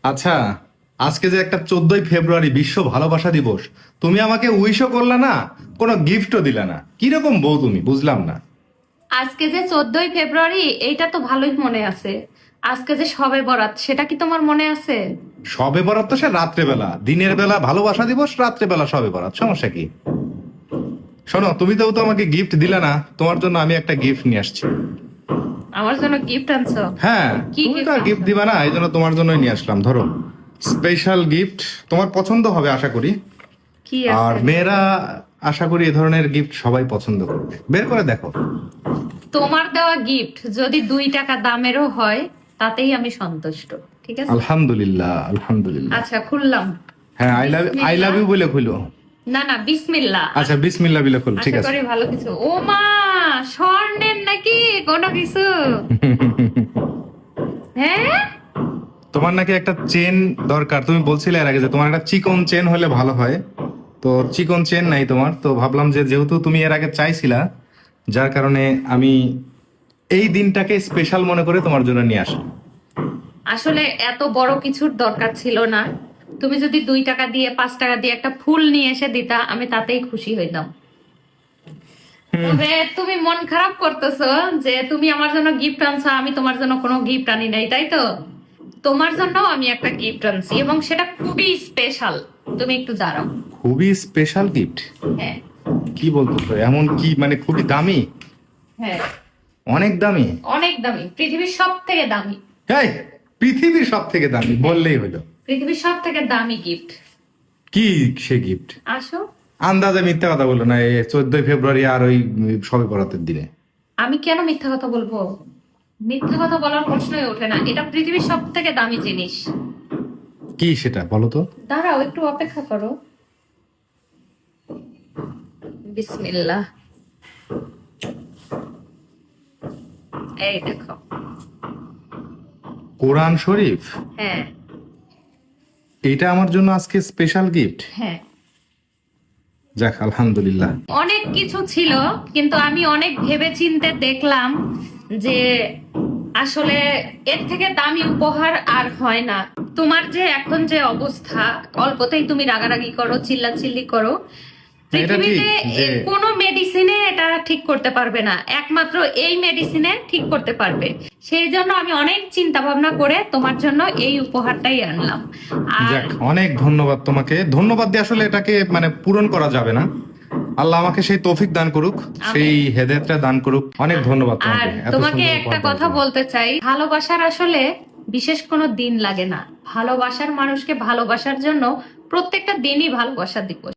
আচ্ছা, আজকে যে একটা 14ই ফেব্রুয়ারি বিশ্ব ভালোবাসা দিবস, তুমি আমাকে উইশও করলা না, কোনো গিফটও দিলা না। কিরকম বউ তুমি, বুঝলাম না। আজকে যে 14ই ফেব্রুয়ারি এইটা তো ভালোই মনে আছে। আজকে যে সবে বরাত সেটা কি তোমার মনে আছে? সবে বরাত তো সে রাত্রেবেলা, দিনের বেলা ভালোবাসা দিবস, রাত্রেবেলা সবে বরাত, সমস্যা কি? শোনো, তুমি তো আমাকে গিফট দিলা না, তোমার জন্য আমি একটা গিফট নিয়ে আসছি। আমার জন্য গিফট আনছো? হ্যাঁ, কি তুমি তো গিফট আর গিফট আনছো? দিবা না, এই জন্য তোমার জন্যই নিয়ে আসলাম। ধরো, স্পেশাল গিফট, তোমার পছন্দ হবে আশা করি। কি আর আছে? মেয়েরা আশা করি এই ধরনের গিফট সবাই পছন্দ করবে। বের করে দেখো। তোমার দেওয়া গিফট যদি 2 টাকা দামেরও হয় তাতেই আমি সন্তুষ্ট। ঠিক আছে। আলহামদুলিল্লাহ, আলহামদুলিল্লাহ। আচ্ছা, খুললাম। হ্যাঁ, আই লাভ ইউ বলে খুলো। না না, বিসমিল্লাহ। আচ্ছা, বিসমিল্লাহ বিলে খুলো, ঠিক আশা আছে। করি ভালো কিছু। ও মা, স্বর্ণের নাকি কোনো কিছু? হ্যাঁ। তোমার নাকি একটা চেন দরকার, তুমি বলছিলে এর আগে যে তোমার একটা চিকন চেন হলে ভালো হয়। তো চিকন চেন নাই তোমার, তো ভাবলাম যে যেহেতু তুমি এর আগে চাইছিলা, যার কারণে আমি এই দিনটাকে স্পেশাল মনে করে তোমার জন্য নিয়ে আসলাম। আসলে এত বড় কিছুর দরকার ছিল না। তুমি যদি 2 টাকা দিয়ে 5 টাকা দিয়ে একটা ফুল নিয়ে এসে দিতা আমি তাতেই খুশি হইতাম। তবে তুমি মন খারাপ করতেছো যে তুমি আমার জন্য গিফট আনছো, আমি তোমার জন্য কোনো গিফট আনি নাই, তাই তো? তোমার জন্য আমি একটা গিফট আনছি এবং সেটা খুবই স্পেশাল। তুমি একটু দাঁড়াও। খুবই স্পেশাল গিফট? হ্যাঁ। কি বলতো, এমন কি মানে খুবই দামি? হ্যাঁ, অনেক দামি? অনেক দামি, পৃথিবীর সব থেকে দামি। এই, পৃথিবীর সব থেকে দামি বললেই হলো। পৃথিবীর সব থেকে দামি গিফট। কি সে গিফট? আসো। আন্দাজে মিথ্যা কথা বললো না, এই 14ই ফেব্রুয়ারি আর ওই সবে বরাতের দিনে। আমি কেন মিথ্যা কথা বলবো? মিথ্যা কথা বলার প্রশ্নই ওঠে না। এটা পৃথিবীর সব থেকে দামি জিনিস। কি সেটা বলো তো? দাঁড়াও, একটু অপেক্ষা করো। বিসমিল্লাহ। এই দেখো। কোরআন শরীফ? হ্যাঁ। এটা আমার জন্য আজকে স্পেশাল গিফট? হ্যাঁ। যাক, আলহামদুলিল্লাহ। অনেক কিছু ছিল, কিন্তু আমি অনেক ভেবেচিন্তে দেখলাম যে আসলে এর থেকে দামি উপহার আর হয় না। তোমার যে এখন যে অবস্থা, অল্পতেই তুমি রাগারাগি করো, চিল্লাচিল্লি করো, এটা ঠিক পৃথিবীতে যে কোনো মেডিসিনে এটা ঠিক করতে পারবে না, একমাত্র এই মেডিসিনে ঠিক করতে পারবে। সেই জন্য আমি অনেক চিন্তা ভাবনা করে তোমার জন্য এই উপহারটাই আনলাম। আর যাক, অনেক ধন্যবাদ তোমাকে। ধন্যবাদ দিয়ে আসলে এটাকে মানে পূরণ করা যাবে না। আল্লাহ আমাকে সেই তৌফিক দান করুক, সেই হেদায়েতটা দান করুক। অনেক ধন্যবাদ আর তোমাকে এত তোমাকে সুন্দর একটা উপহার দেওয়ার কথা জন্য। বলতে চাই, ভালোবাসার আসলে বিশেষ কোনো দিন লাগে না। ভালোবাসার মানুষকে ভালোবাসার জন্য প্রত্যেকটা দিনই ভালোবাসা দিবস।